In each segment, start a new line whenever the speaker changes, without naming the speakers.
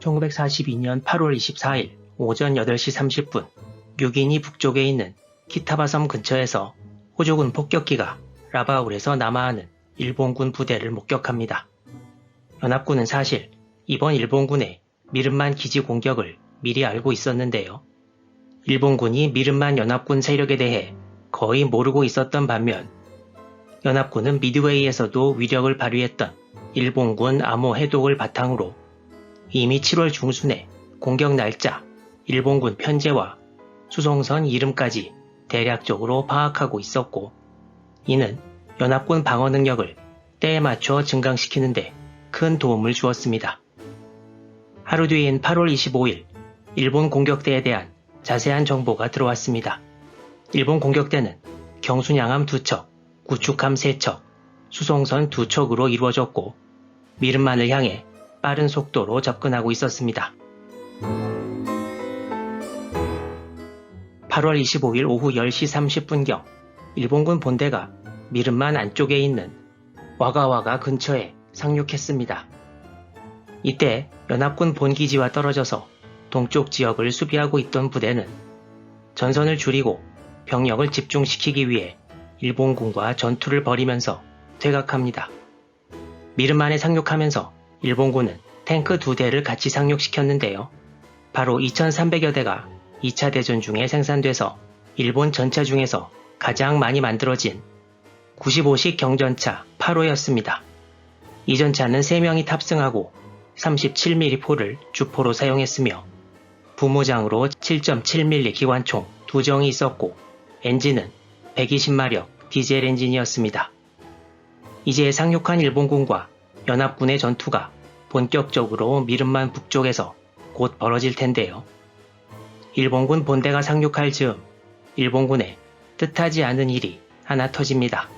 1942년 8월 24일 오전 8시 30분 뉴기니 북쪽에 있는 키타바섬 근처에서 호주군 폭격기가 라바울에서 남하하는 일본군 부대를 목격합니다. 연합군은 사실 이번 일본군의 미른만 기지 공격을 미리 알고 있었는데요. 일본군이 미른만 연합군 세력에 대해 거의 모르고 있었던 반면 연합군은 미드웨이에서도 위력을 발휘했던 일본군 암호 해독을 바탕으로 이미 7월 중순에 공격 날짜, 일본군 편제와 수송선 이름까지 대략적으로 파악하고 있었고, 이는 연합군 방어 능력을 때에 맞춰 증강시키는데 큰 도움을 주었습니다. 하루 뒤인 8월 25일, 일본 공격대에 대한 자세한 정보가 들어왔습니다. 일본 공격대는 경순양함 2척, 구축함 3척, 수송선 2척으로 이루어졌고, 미른만을 향해 빠른 속도로 접근하고 있었습니다. 8월 25일 오후 10시 30분경 일본군 본대가 미른만 안쪽에 있는 와가와가 근처에 상륙했습니다. 이때 연합군 본기지와 떨어져서 동쪽 지역을 수비하고 있던 부대는 전선을 줄이고 병력을 집중시키기 위해 일본군과 전투를 벌이면서 퇴각합니다. 미른만에 상륙하면서 일본군은 탱크 2대를 같이 상륙시켰는데요. 바로 2300여 대가 2차 대전 중에 생산돼서 일본 전차 중에서 가장 많이 만들어진 95식 경전차 8호였습니다. 이 전차는 3명이 탑승하고 37mm 포를 주포로 사용했으며 부모장으로 7.7mm 기관총 2정이 있었고 엔진은 120마력 디젤 엔진이었습니다. 이제 상륙한 일본군과 연합군의 전투가 본격적으로 미른만 북쪽에서 곧 벌어질 텐데요. 일본군 본대가 상륙할 즈음 일본군에 뜻하지 않은 일이 하나 터집니다.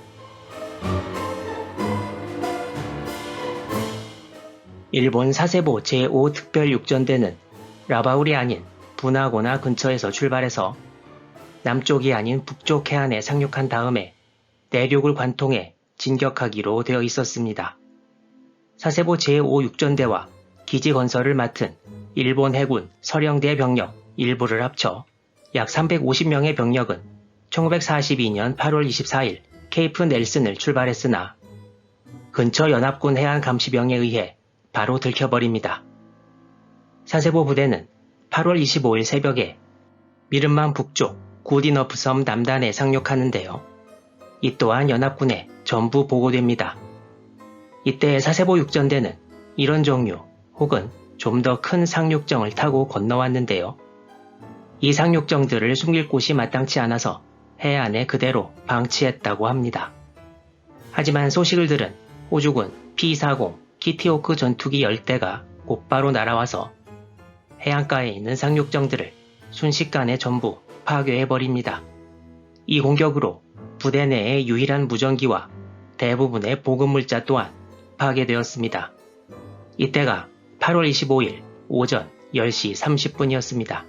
일본 사세보 제5특별육전대는 라바울이 아닌 부나고나 근처에서 출발해서 남쪽이 아닌 북쪽 해안에 상륙한 다음에 내륙을 관통해 진격하기로 되어 있었습니다. 사세보 제5육전대와 기지 건설을 맡은 일본 해군 서령대 병력 일부를 합쳐 약 350명의 병력은 1942년 8월 24일 케이프 넬슨을 출발했으나 근처 연합군 해안 감시병에 의해 바로 들켜버립니다. 사세보 부대는 8월 25일 새벽에 미른만 북쪽 구디너프 섬 남단에 상륙하는데요. 이 또한 연합군에 전부 보고됩니다. 이때 사세보 육전대는 이런 종류 혹은 좀 더 큰 상륙정을 타고 건너왔는데요. 이 상륙정들을 숨길 곳이 마땅치 않아서 해안에 그대로 방치했다고 합니다. 하지만 소식을 들은 호주군 P-40 키티호크 전투기 10대가 곧바로 날아와서 해안가에 있는 상륙정들을 순식간에 전부 파괴해버립니다. 이 공격으로 부대 내의 유일한 무전기와 대부분의 보급물자 또한 파괴되었습니다. 이때가 8월 25일 오전 10시 30분이었습니다.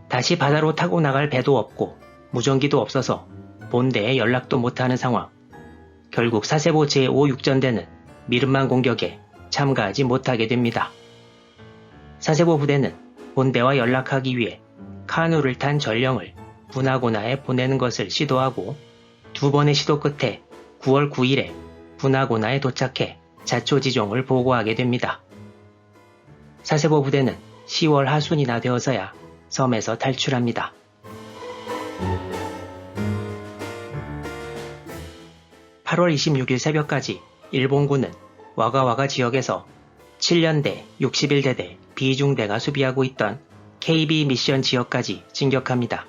다시 바다로 타고 나갈 배도 없고 무전기도 없어서 본대에 연락도 못하는 상황. 결국 사세보 제5육전대는 미른만 공격에 참가하지 못하게 됩니다. 사세보 부대는 본대와 연락하기 위해 카누를 탄 전령을 부나고나에 보내는 것을 시도하고 2번의 시도 끝에 9월 9일에 부나고나에 도착해 자초지종을 보고하게 됩니다. 사세보 부대는 10월 하순이나 되어서야 섬에서 탈출합니다. (8월 26일) 새벽까지 일본군은 와가와가 지역에서 7년대, 61대대, 비중대가 수비하고 있던 KB 미션 지역까지 진격합니다.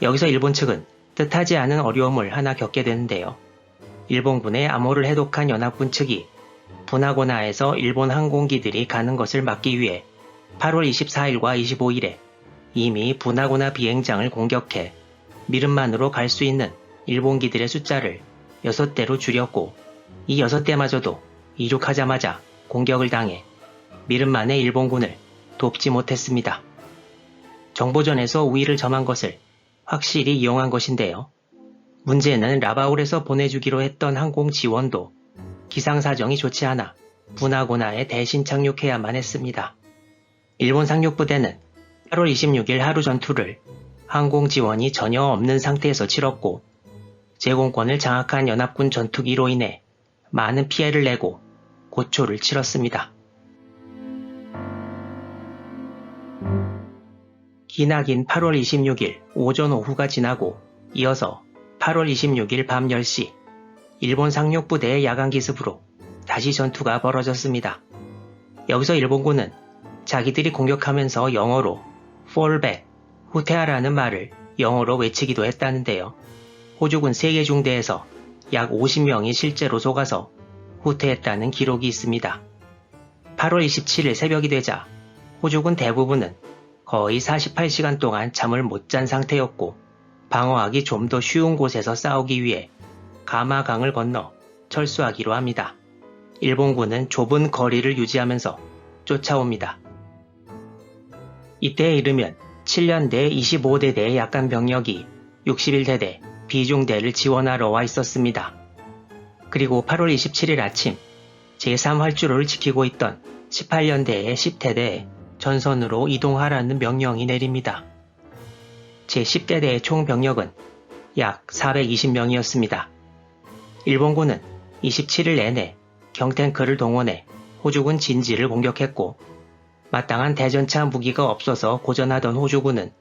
여기서 일본 측은 뜻하지 않은 어려움을 하나 겪게 되는데요. 일본군의 암호를 해독한 연합군 측이 부나고나에서 일본 항공기들이 가는 것을 막기 위해 8월 24일과 25일에 이미 부나고나 비행장을 공격해 미른만으로 갈 수 있는 일본기들의 숫자를 6대로 줄였고 이 6대마저도 이륙하자마자 공격을 당해 미른만의 일본군을 돕지 못했습니다. 정보전에서 우위를 점한 것을 확실히 이용한 것인데요. 문제는 라바울에서 보내주기로 했던 항공 지원도 기상사정이 좋지 않아 분하고나에 대신 착륙해야만 했습니다. 일본 상륙부대는 8월 26일 하루 전투를 항공 지원이 전혀 없는 상태에서 치렀고 제공권을 장악한 연합군 전투기로 인해 많은 피해를 내고 고초를 치렀습니다. 기나긴 8월 26일 오전 오후가 지나고 이어서 8월 26일 밤 10시 일본 상륙부대의 야간 기습으로 다시 전투가 벌어졌습니다. 여기서 일본군은 자기들이 공격하면서 영어로 fall back, 후퇴하라는 말을 영어로 외치기도 했다는데요. 호주군 3개 중대에서 약 50명이 실제로 속아서 후퇴했다는 기록이 있습니다. 8월 27일 새벽이 되자 호주군 대부분은 거의 48시간 동안 잠을 못 잔 상태였고 방어하기 좀 더 쉬운 곳에서 싸우기 위해 가마강을 건너 철수하기로 합니다. 일본군은 좁은 거리를 유지하면서 쫓아옵니다. 이때에 이르면 7년대 25대대의 약간 병력이 61대대 비중대를 지원하러 와 있었습니다. 그리고 8월 27일 아침 제3활주로를 지키고 있던 18년대의 10대대에 전선으로 이동하라는 명령이 내립니다. 제10대대의 총 병력은 약 420명이었습니다. 일본군은 27일 내내 경탱크를 동원해 호주군 진지를 공격했고 마땅한 대전차 무기가 없어서 고전하던 호주군은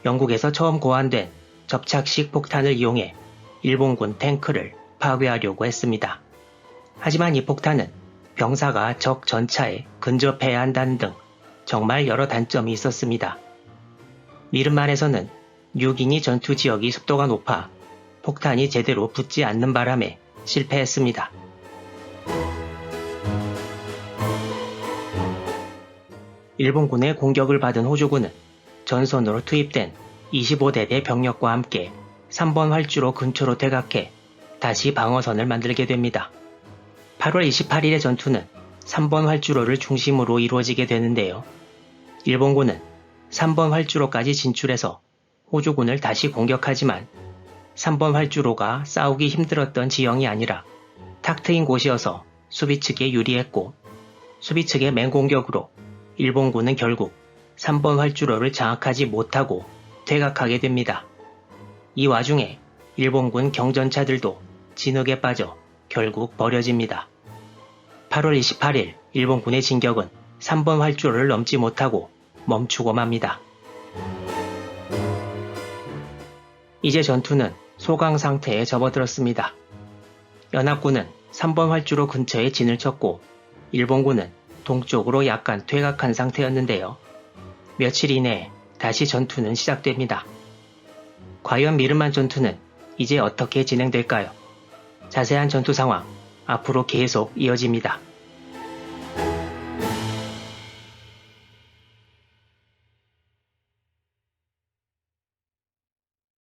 영국에서 처음 고안된 접착식 폭탄을 이용해 일본군 탱크를 파괴하려고 했습니다. 하지만 이 폭탄은 병사가 적 전차에 근접해야 한다는 등 정말 여러 단점이 있었습니다. 미른만에서는 뉴기니 전투 지역이 습도가 높아 폭탄이 제대로 붙지 않는 바람에 실패했습니다. 일본군의 공격을 받은 호주군은 전선으로 투입된 25대대 병력과 함께 3번 활주로 근처로 퇴각해 다시 방어선을 만들게 됩니다. 8월 28일의 전투는 3번 활주로를 중심으로 이루어지게 되는데요. 일본군은 3번 활주로까지 진출해서 호주군을 다시 공격하지만 3번 활주로가 싸우기 힘들었던 지형이 아니라 탁 트인 곳이어서 수비 측에 유리했고 수비 측의 맹공격으로 일본군은 결국 3번 활주로를 장악하지 못하고 퇴각하게 됩니다. 이 와중에 일본군 경전차들도 진흙에 빠져 결국 버려집니다. 8월 28일 일본군의 진격은 3번 활주로를 넘지 못하고 멈추고 맙니다. 이제 전투는 소강 상태에 접어들었습니다. 연합군은 3번 활주로 근처에 진을 쳤고 일본군은 동쪽으로 약간 퇴각한 상태였는데요. 며칠 이내에 다시 전투는 시작됩니다. 과연 미르만 전투는 이제 어떻게 진행될까요? 자세한 전투 상황 앞으로 계속 이어집니다.